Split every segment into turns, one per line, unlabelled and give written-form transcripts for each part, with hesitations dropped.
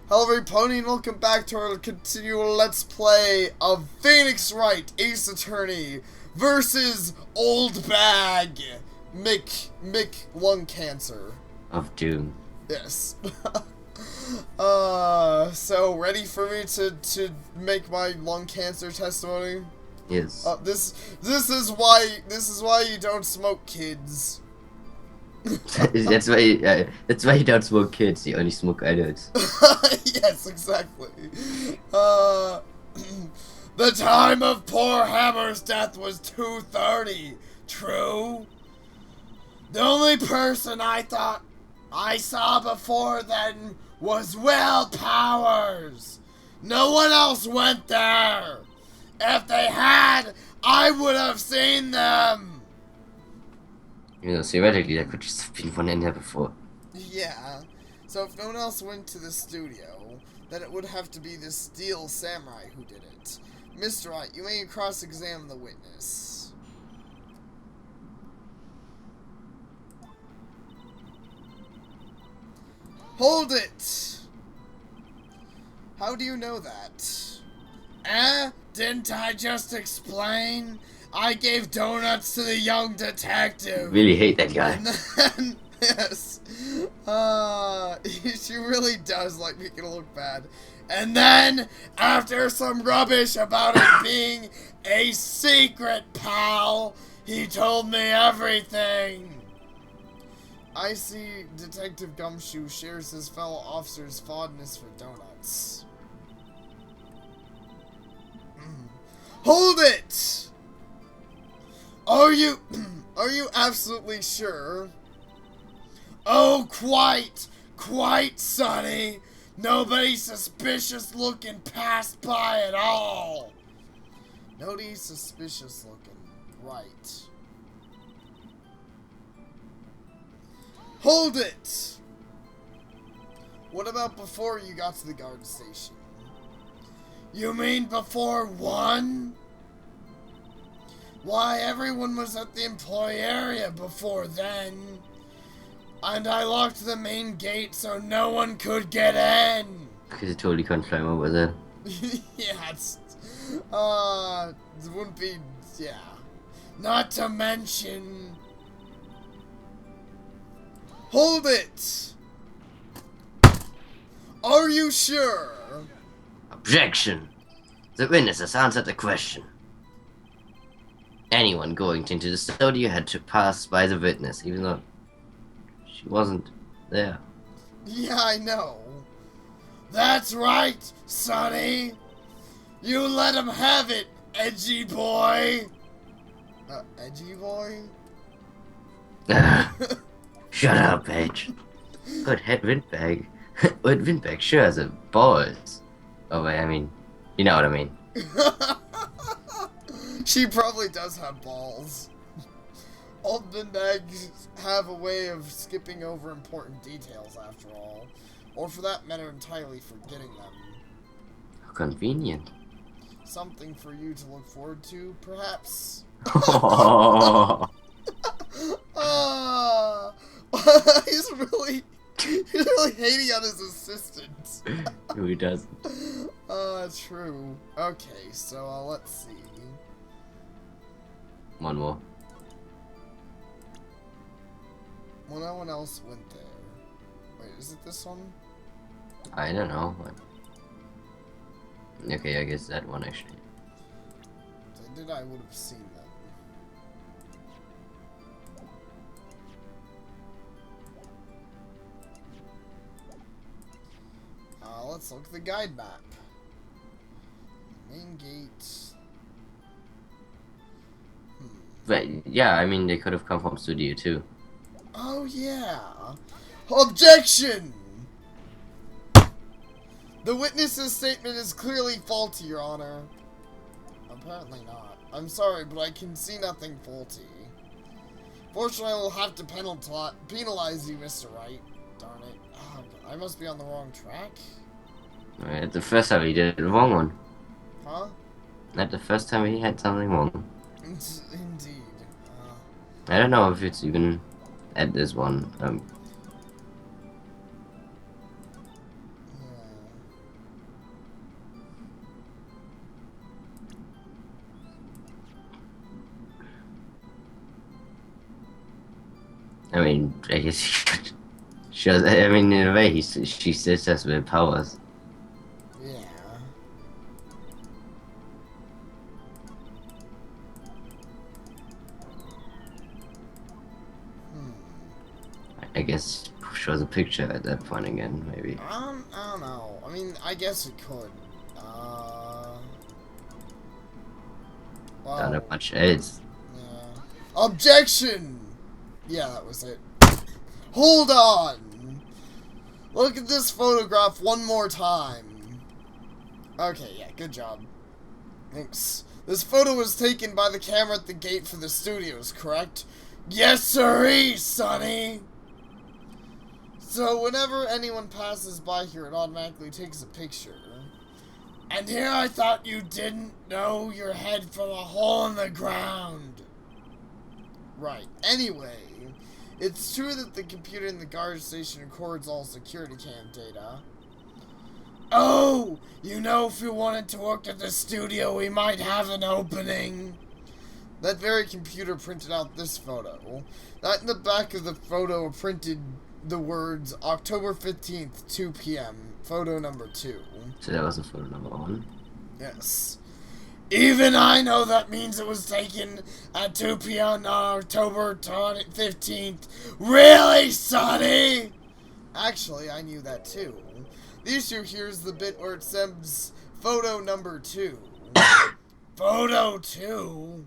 Hello everybody and welcome back to our continual Let's Play of Phoenix Wright, Ace Attorney versus Old Bag, Mick Lung Cancer.
Of Doom.
Yes. So ready for me to make my lung cancer testimony?
Yes.
This is why you don't smoke, kids.
that's why you don't smoke kids, you only smoke adults.
Yes, exactly. The time of poor Hammer's death was 2:30. True. The only person I thought I saw before then was Will Powers. No one else went there. If they had, I would have seen them.
You know, theoretically, that could just have been one in there before.
Yeah. So if no one else went to the studio, then it would have to be the Steel Samurai who did it. Mr. Wright, you may cross-examine the witness. Hold it! How do you know that? Didn't I just explain? I gave donuts to the young detective.
Really hate that guy.
And then, yes. She really does like making it look bad. And then, after some rubbish about it being a secret, pal, he told me everything. I see Detective Gumshoe shares his fellow officer's fondness for donuts. Hold it! Are you absolutely sure? Oh, quite, Sonny. Nobody suspicious looking passed by at all. Nobody suspicious looking, right. Hold it! What about before you got to the guard station? You mean before 1? Why, everyone was at the employee area before then. And I locked the main gate so no one could get in.
Because you totally can't climb over there.
Yeah, it wouldn't be, yeah. Not to mention... Hold it! Are you sure?
Objection! The witness has answered the question. Anyone going into the studio had to pass by the witness, even though she wasn't there.
Yeah, I know. That's right, Sonny. You let him have it, edgy boy. Edgy boy?
Shut up, Paige. Good head windbag. Windbag sure has a balls. Oh, wait, I mean, you know what I mean.
She probably does have balls. Old windbags have a way of skipping over important details, after all. Or for that matter, entirely forgetting them.
How convenient.
Something for you to look forward to, perhaps? He's really hating on his assistant.
Who he doesn't.
True. Okay, so let's see.
One more.
Well, no one else went there. Wait, is it this one?
I don't know. Okay, I guess that one actually.
If I did, I would have seen them. Let's look at the guide map. Main gate.
But yeah, I mean they could have come from studio too.
Oh yeah. Objection! The witness's statement is clearly faulty, Your Honor. Apparently not. I'm sorry, but I can see nothing faulty. Fortunately, I will have to penalize you, Mr. Wright. Darn it. Oh, I must be on the wrong track.
Right, the first time he did the wrong one.
Huh?
Not the first time he had something wrong.
Indeed.
I don't know if it's even at this one.
Yeah.
I mean, I guess she has, I mean, in a way, she still has weird powers.
Yeah.
I guess shows a picture at that point again, maybe.
I don't know. I mean, I guess it could.
Don't
Wow.
have much else.
Yeah. Objection! Yeah, that was it. Hold on! Look at this photograph one more time. Okay, yeah, good job. Thanks. This photo was taken by the camera at the gate for the studios, correct? Yes, sirree, sonny! So whenever anyone passes by here, it automatically takes a picture. And here I thought you didn't know your head from a hole in the ground. Right. Anyway, it's true that the computer in the guard station records all security cam data. Oh, you know, if we wanted to work at the studio, we might have an opening. That very computer printed out this photo. That in the back of the photo printed the words October 15th, 2 p.m. Photo number 2.
So that was a photo number 1.
Yes. Even I know that means it was taken at 2 p.m. on October 15th. Really, Sonny? Actually, I knew that too. The issue here is the bit where it says photo number 2. Photo 2?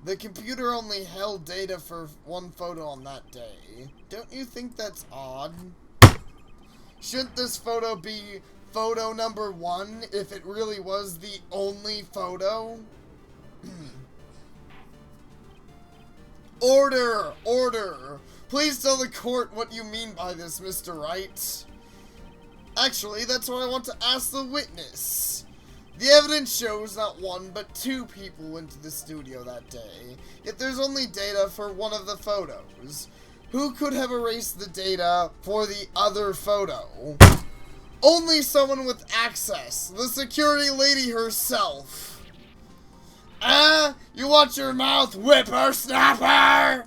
The computer only held data for one photo on that day. Don't you think that's odd? Shouldn't this photo be photo number 1 if it really was the only photo? Order! Order! Please tell the court what you mean by this, Mr. Wright. Actually, that's what I want to ask the witness. The evidence shows not 1, but 2 people went to the studio that day, yet there's only data for one of the photos. Who could have erased the data for the other photo? Only someone with access, the security lady herself. You watch your mouth, whippersnapper!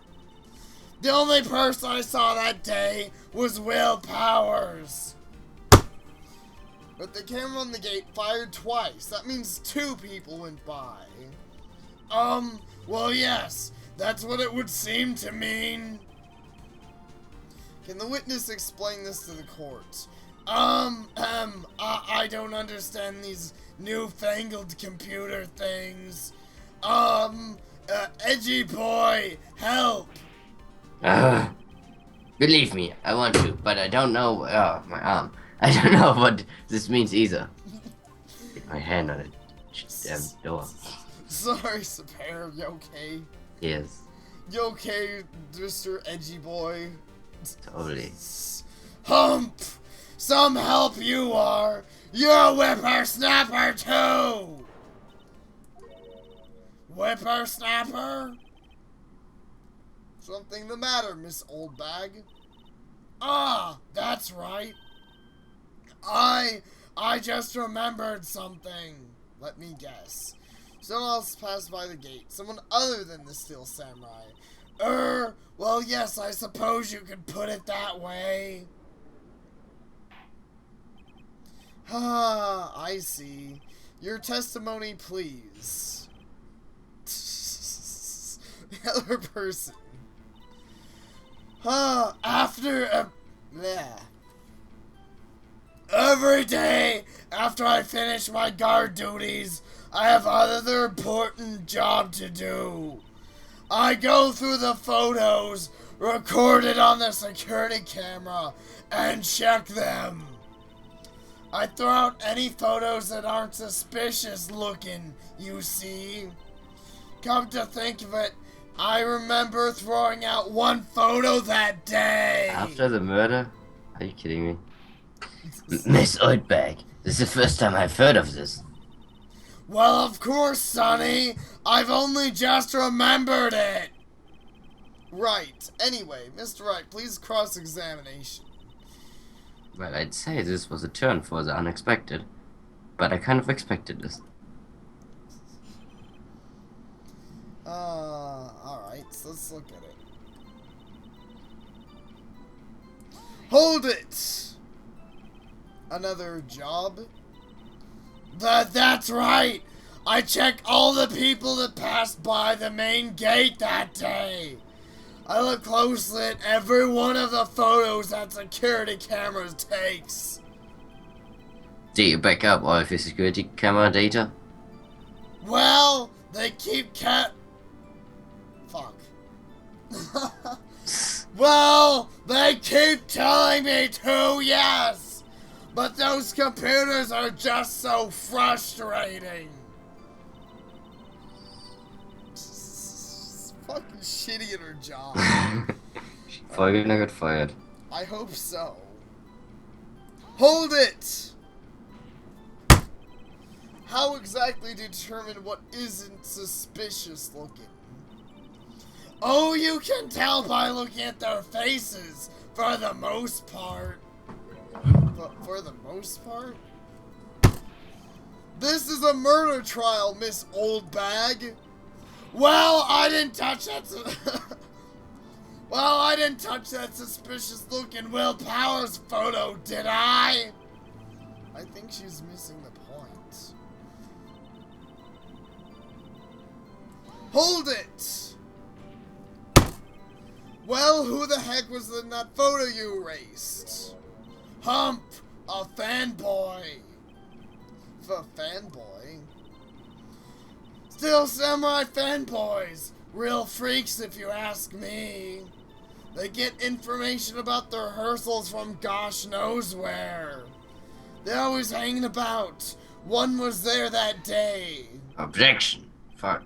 The only person I saw that day was Will Powers. But the camera on the gate fired twice. That means 2 people went by. Well, yes. That's what it would seem to mean. Can the witness explain this to the court? I don't understand these newfangled computer things. Edgy boy, help!
Believe me, I want to, but I don't know. Oh, my arm. I don't know what this means either. Get my hand on it. Damn door.
Sorry, Sapare, you okay?
Yes.
You okay, Mr. Edgy Boy?
Totally.
Hump! Some help you are! You're a whippersnapper too! Whippersnapper? Something the matter, Miss Oldbag? Ah, that's right. I just remembered something. Let me guess. Someone else passed by the gate. Someone other than the Steel Samurai. Well, yes, I suppose you could put it that way. Ah, I see. Your testimony, please. The other person. Every day after I finish my guard duties, I have another important job to do. I go through the photos recorded on the security camera and check them. I throw out any photos that aren't suspicious looking, you see. Come to think of it, I remember throwing out one photo that day.
After the murder? Are you kidding me? Miss Oldbag, this is the first time I've heard of this.
Well, of course, Sonny. I've only just remembered it. Right. Anyway, Mr. Wright, please cross-examination.
Well, I'd say this was a turn for the unexpected, but I kind of expected this.
Alright, so let's look at it. Hold it! Another job? That's right! I check all the people that passed by the main gate that day. I look closely at every one of the photos that security cameras takes.
Did you back up all of your security camera data?
Well, they keep Fuck. Well, they keep telling me to, yes! But those computers are just so frustrating. She's fucking shitty at her job.
Folge got fired.
I hope so. Hold it! How exactly determine what isn't suspicious looking? Oh, you can tell by looking at their faces, for the most part. But for the most part? This is a murder trial, Miss Oldbag. Well, I didn't touch that. Well, I didn't touch that suspicious-looking Will Powers photo, did I? I think she's missing the point. Hold it! Well, who the heck was in that photo you erased? Hump, a fanboy. A fanboy? Still Samurai fanboys. Real freaks, if you ask me. They get information about the rehearsals from gosh knows where. They're always hanging about. One was there that day.
Objection. Fuck.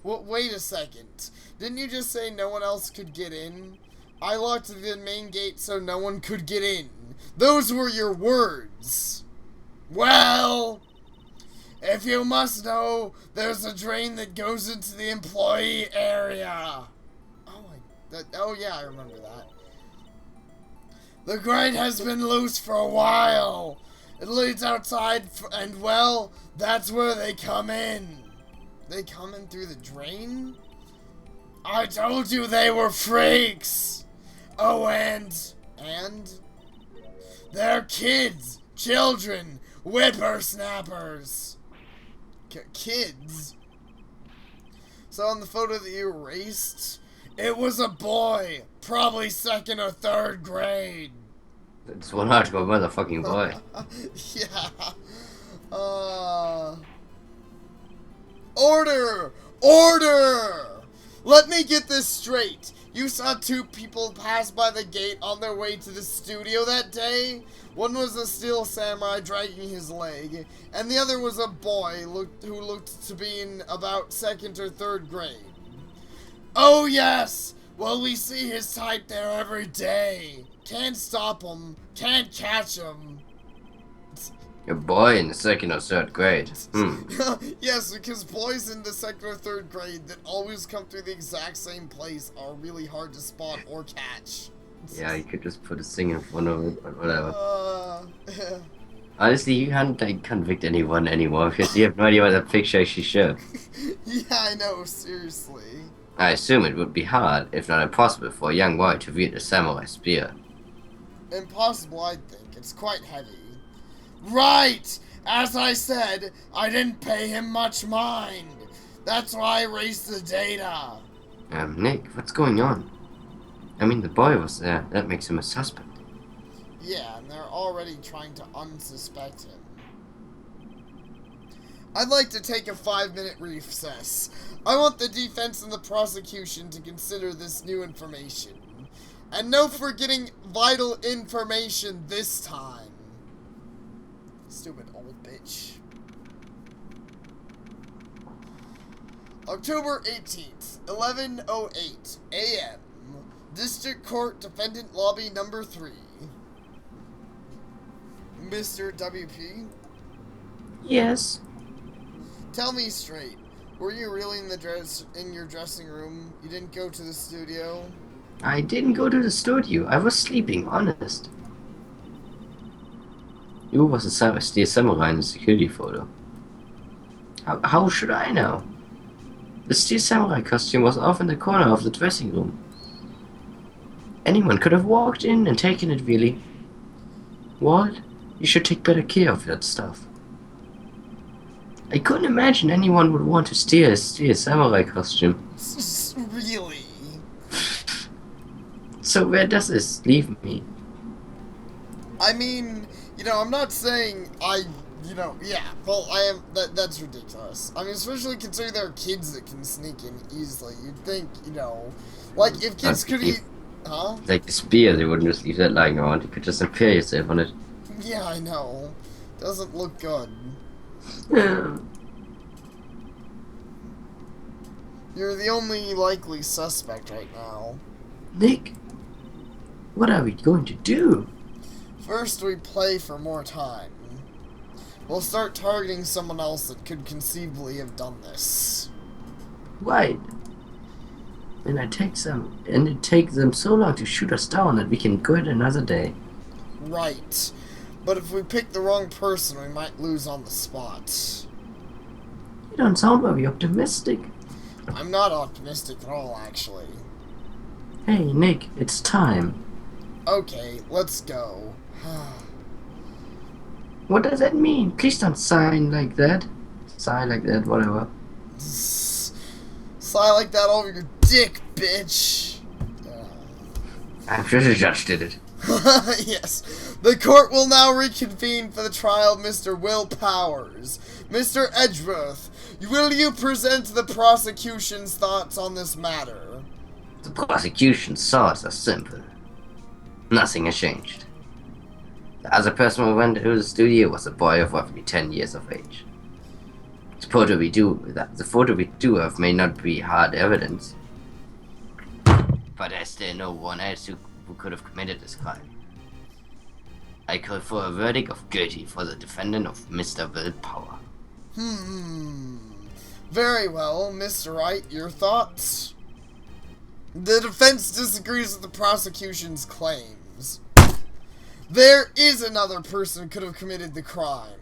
Well, wait a second. Didn't you just say no one else could get in? I locked the main gate so no one could get in. Those were your words. Well, if you must know, there's a drain that goes into the employee area. Oh yeah, I remember that. The grate has been loose for a while. It leads outside, and well, that's where they come in. They come in through the drain? I told you they were freaks. Oh, and they're kids, children, whippersnappers. Kids? So on the photo that you erased, it was a boy, probably 2nd or 3rd grade.
It's one logical motherfucking boy.
Yeah. Order! Order! Let me get this straight. You saw 2 people pass by the gate on their way to the studio that day? One was a steel samurai dragging his leg, and the other was a boy who looked to be in about 2nd or 3rd grade. Oh yes! Well, we see his type there every day. Can't stop him. Can't catch him.
A boy in the 2nd or 3rd grade.
Yes, because boys in the 2nd or 3rd grade that always come through the exact same place are really hard to spot or catch.
Yeah, you could just put a thing in front of it, or whatever.
Yeah.
Honestly, you can't like, convict anyone anymore because you have no idea what that picture actually showed.
Yeah, I know, seriously.
I assume it would be hard, if not impossible, for a young boy to wield a samurai spear.
Impossible, I think. It's quite heavy. Right! As I said, I didn't pay him much mind. That's why I erased the data.
Nick, what's going on? I mean, the boy was there. That makes him a suspect.
Yeah, and they're already trying to unsuspect him. I'd like to take a 5-minute recess. I want the defense and the prosecution to consider this new information. And no forgetting vital information this time. Stupid old bitch. October 18th, 11:08 a.m. District Court Defendant Lobby Number 3. Mr. WP?
Yes.
Tell me straight. Were you really in your dressing room? You didn't go to the studio?
I didn't go to the studio. I was sleeping, honest. You was a steel samurai in the security photo. How should I know? The steel samurai costume was off in the corner of the dressing room. Anyone could have walked in and taken it, really. What? You should take better care of that stuff. I couldn't imagine anyone would want to steal a samurai costume.
Really?
So where does this leave me?
I mean, I'm not saying yeah, well, I am, that's ridiculous. I mean, especially considering there are kids that can sneak in easily. You'd think, like, if kids could eat, huh?
Like the spear, they wouldn't just leave that lying around. You could just impale yourself on it.
Yeah, I know. Doesn't look good.
Yeah.
You're the only likely suspect right now.
Nick, what are we going to do?
First, we play for more time. We'll start targeting someone else that could conceivably have done this.
Right. And it takes them so long to shoot us down that we can quit another day.
Right. But if we pick the wrong person, we might lose on the spot.
You don't sound very optimistic.
I'm not optimistic at all, actually.
Hey, Nick, it's time.
Okay, let's go.
What does that mean? Please don't sign like that. Sigh like that, whatever.
Sigh like that over your dick, bitch.
I'm sure the judge did it.
Yes. The court will now reconvene for the trial of Mr. Will Powers. Mr. Edgeworth, will you present the prosecution's thoughts on this matter?
The prosecution's thoughts are simple. Nothing has changed. The other person who went to the studio was a boy of roughly 10 years of age. The photo we do have may not be hard evidence, but there's still no one else who could have committed this crime. I call for a verdict of guilty for the defendant of Mr. Will Power.
Very well, Mr. Wright, your thoughts? The defense disagrees with the prosecution's claims. There is another person who could have committed the crime.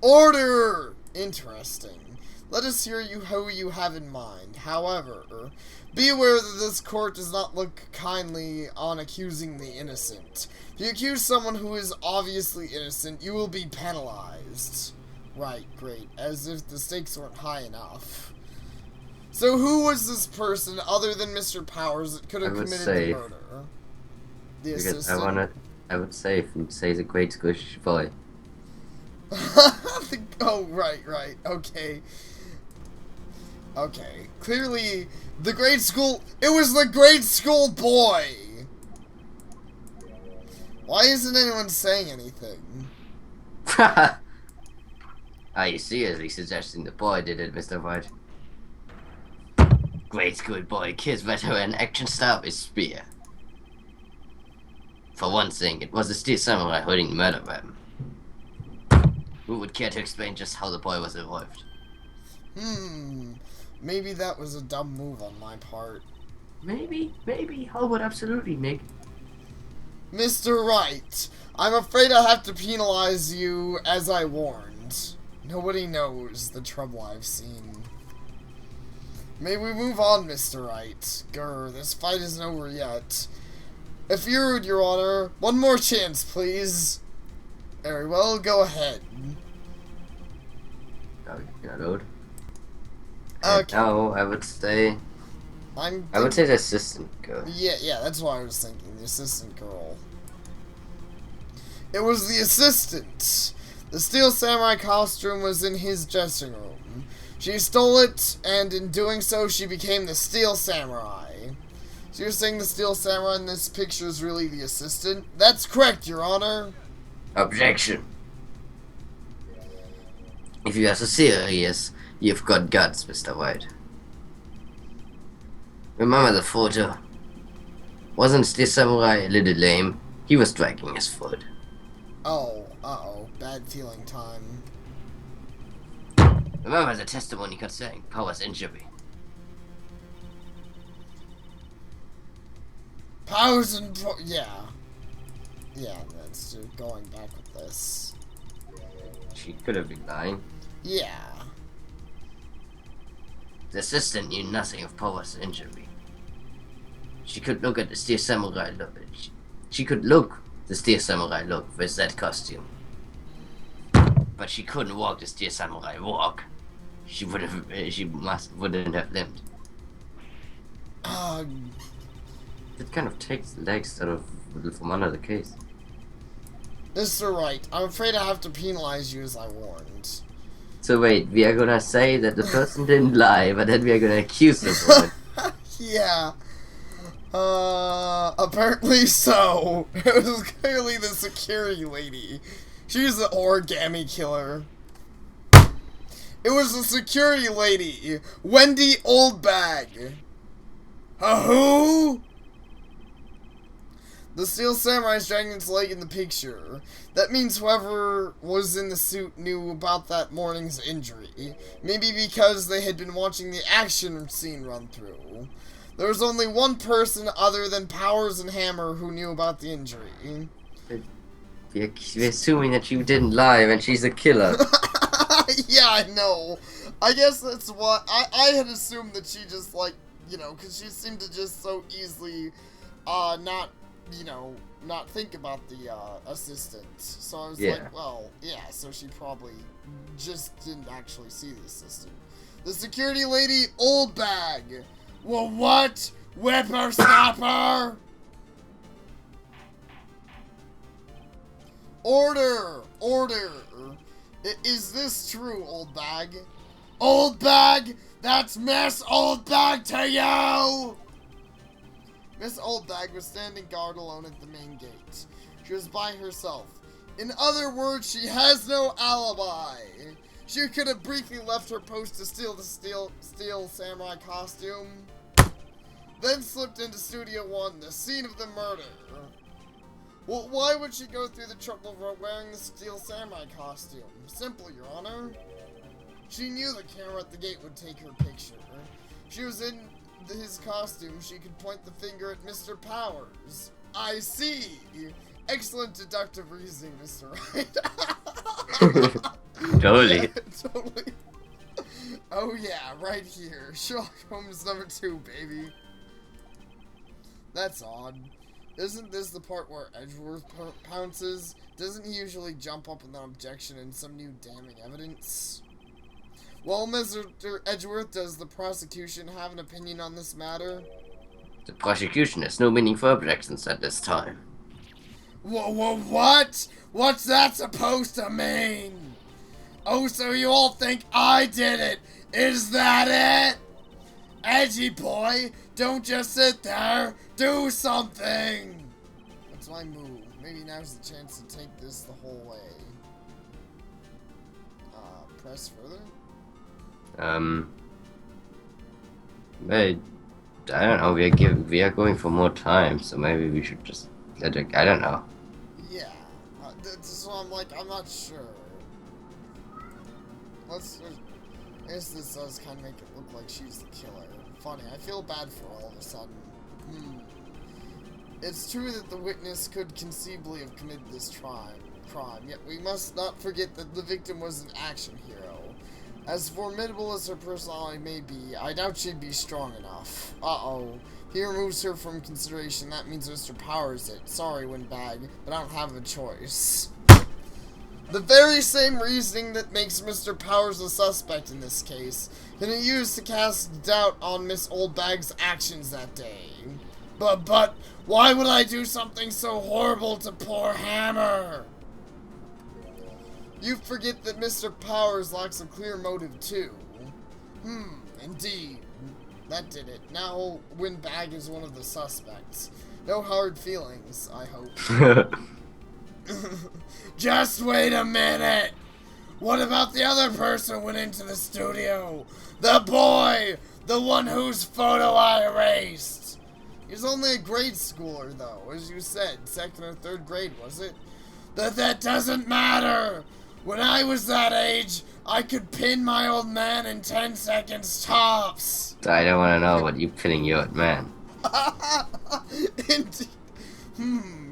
Order! Interesting. Let us hear who you have in mind. However, be aware that this court does not look kindly on accusing the innocent. If you accuse someone who is obviously innocent, you will be penalized. Right, great. As if the stakes weren't high enough. So who was this person other than Mr. Powers that could have committed the murder? The assistant?
I would say if you say the great squish boy.
Oh, right, okay. Okay, clearly, the grade school, it was the grade school boy! Why isn't anyone saying anything?
Are you seriously suggesting the boy did it, Mr. Wright? Grade school boy kills veteran action star with spear. For one thing, it was a steel samurai holding the murder weapon. Who would care to explain just how the boy was involved?
Maybe that was a dumb move on my part.
Maybe. How about absolutely, Nick?
Mr. Wright, I'm afraid I have to penalize you as I warned. Nobody knows the trouble I've seen. May we move on, Mr. Wright? Grr, this fight isn't over yet. If you would, Your Honor, one more chance, please. Very well, go ahead. Okay.
No, I would say the assistant girl.
Yeah, that's what I was thinking. The assistant girl. It was the assistant. The steel samurai costume was in his dressing room. She stole it, and in doing so, she became the steel samurai. So you're saying the steel samurai in this picture is really the assistant? That's correct, Your Honor.
Objection. If you are so serious, you've got guts, Mr. White. Remember the photo? Wasn't Steel Samurai a little lame? He was dragging his foot.
Oh, uh-oh. Bad feeling time.
Remember the testimony concerning Power's injury?
Powers and... yeah. Yeah, that's going back with this.
She could have been lying.
Yeah.
The assistant knew nothing of Power's injury. She could look at the Steel Samurai look. She could look the Steel Samurai look with that costume. But she couldn't walk the Steel Samurai walk. She wouldn't have lived. It kind of takes legs out of from under the case.
Mr. Wright, I'm afraid I have to penalize you as I warned.
So wait, we are gonna say that the person didn't lie, but then we are gonna accuse the woman.
Yeah. Apparently so. It was clearly the security lady. She's the origami killer. It was the security lady, Wendy Oldbag. Who? The Steel Samurai's dragging its leg in the picture. That means whoever was in the suit knew about that morning's injury. Maybe because they had been watching the action scene run through. There was only one person other than Powers and Hammer who knew about the injury.
We're assuming that you didn't lie and she's a killer.
Yeah, I know. I guess that's what... I had assumed that she just, like, you know, because she seemed to just so easily, not think about the, assistant. So I was like, well, yeah, so she probably just didn't actually see the assistant. The security lady, Oldbag. Well, what? Whippersnapper? Order! Order! Is this true, Oldbag? Oldbag! That's Miss Oldbag to you! Miss Oldbag was standing guard alone at the main gate. She was by herself. In other words, she has no alibi. She could have briefly left her post to steal the steel samurai costume, then slipped into Studio 1, the scene of the murder. Well, why would she go through the trouble of wearing the Steel Samurai costume? Simple, Your Honor. She knew the camera at the gate would take her picture. She was in his costume. She could point the finger at Mr. Powers. I see. Excellent deductive reasoning, Mr. Wright.
Totally.
Totally. Oh yeah, right here. Sherlock Holmes #2, baby. That's odd. Isn't this the part where Edgeworth pounces? Doesn't he usually jump up with an objection and some new damning evidence? Well, Mr. Edgeworth, does the prosecution have an opinion on this matter?
The prosecution has no meaningful objections at this time.
What? What's that supposed to mean? Oh, so you all think I did it? Is that it? Edgy boy, don't just sit there. Do something! What's my move? Maybe now's the chance to take this the whole way. Press further?
I don't know, we are going for more time, so maybe we should just let it, I don't know.
Yeah, so I'm like, I'm not sure. I guess this does kind of make it look like she's the killer. Funny, I feel bad for her all of a sudden. It's true that the witness could conceivably have committed this crime, yet we must not forget that the victim was an action hero. As formidable as her personality may be, I doubt she'd be strong enough. Uh-oh. He removes her from consideration. That means Mr. Powers it. Sorry, Windbag, but I don't have a choice. The very same reasoning that makes Mr. Powers a suspect in this case can be used to cast doubt on Miss Oldbag's actions that day. But, why would I do something so horrible to poor Hammer? You forget that Mr. Powers lacks a clear motive, too. Indeed. That did it. Now, Windbag is one of the suspects. No hard feelings, I hope. Just wait a minute! What about the other person who went into the studio? The boy! The one whose photo I erased! He's only a grade schooler, though, as you said. 2nd or 3rd grade, was it? That doesn't matter! When I was that age, I could pin my old man in 10 seconds tops!
I don't want to know what you pinning your old man.
Indeed.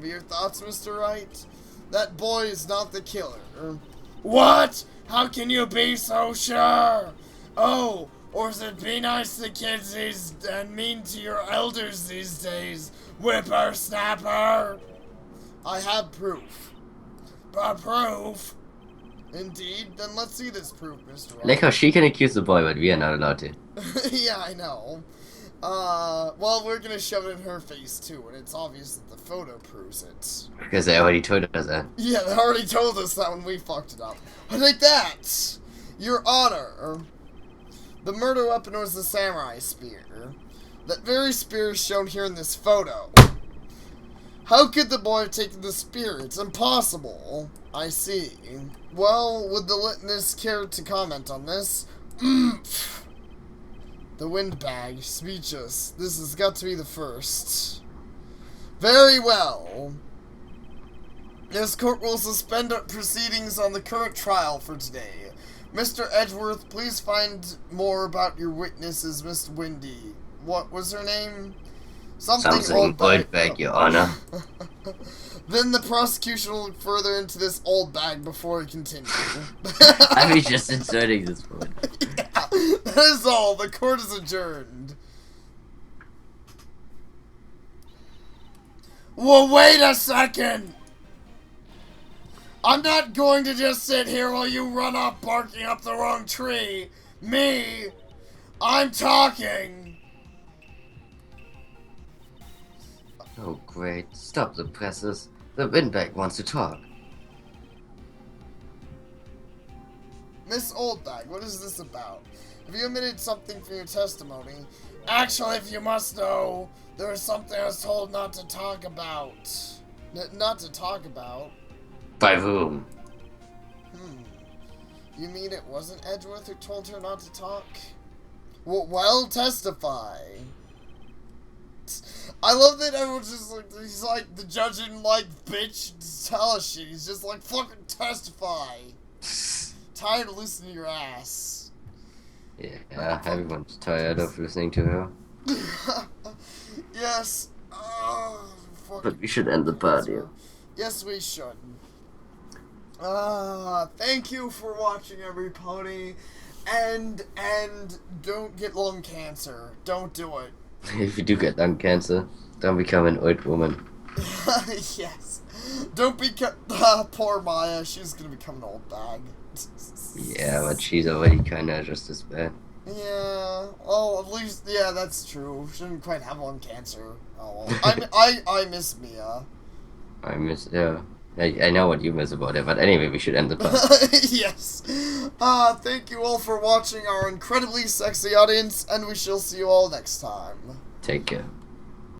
Your thoughts, Mr. Wright? That boy is not the killer. What? How can you be so sure? Oh, Or is it be nice to kids and mean to your elders these days, whippersnapper? I have proof. Proof? Indeed? Then let's see this proof, Mr. Wright.
Like how she can accuse the boy, but we are not allowed to.
Yeah, I know. Well, we're gonna shove it in her face, too, and it's obvious that the photo proves it.
Because they already told us that.
Yeah, they already told us that when we fucked it up. I like that! Your Honor, the murder weapon was the samurai spear. That very spear is shown here in this photo. How could the boy have taken the spear? It's impossible. I see. Well, would the witness care to comment on this? The windbag, speechless. This has got to be the first. Very well. This court will suspend proceedings on the current trial for today. Mr. Edgeworth, please find more about your witnesses, Miss Windy. What was her name? Something old
bag, Your Honor.
Then the prosecution will look further into this old bag before we continue.
I was just inserting this one.
Yeah, that is all. The court is adjourned. Well, wait a second! I'm not going to just sit here while you run off barking up the wrong tree. Me! I'm talking!
Oh, great. Stop the presses. The windbag wants to talk.
Miss Oldbag, what is this about? Have you omitted something from your testimony? Actually, if you must know, there was something I was told not to talk about. Not to talk about?
By whom?
You mean it wasn't Edgeworth who told her not to talk? Well, testify. I love that everyone's just like, he's like, the judge didn't like, bitch, tell us shit. He's just like, fucking testify. Tired of listening to your ass.
Yeah, everyone's tired of listening to her.
Yes.
But we should end the party.
Yes, we should. Thank you for watching, everybody. And don't get lung cancer. Don't do it.
If you do get lung cancer, don't become an old woman.
Yes. Don't become poor Maya. She's gonna become an old bag.
Yeah, but she's already kinda just as bad.
Yeah. Well, at least that's true. She didn't quite have lung cancer. Oh well. I miss Mia.
I miss I know what you miss about it, but anyway, we should end the podcast.
Yes. Thank you all for watching, our incredibly sexy audience, and we shall see you all next time.
Take care.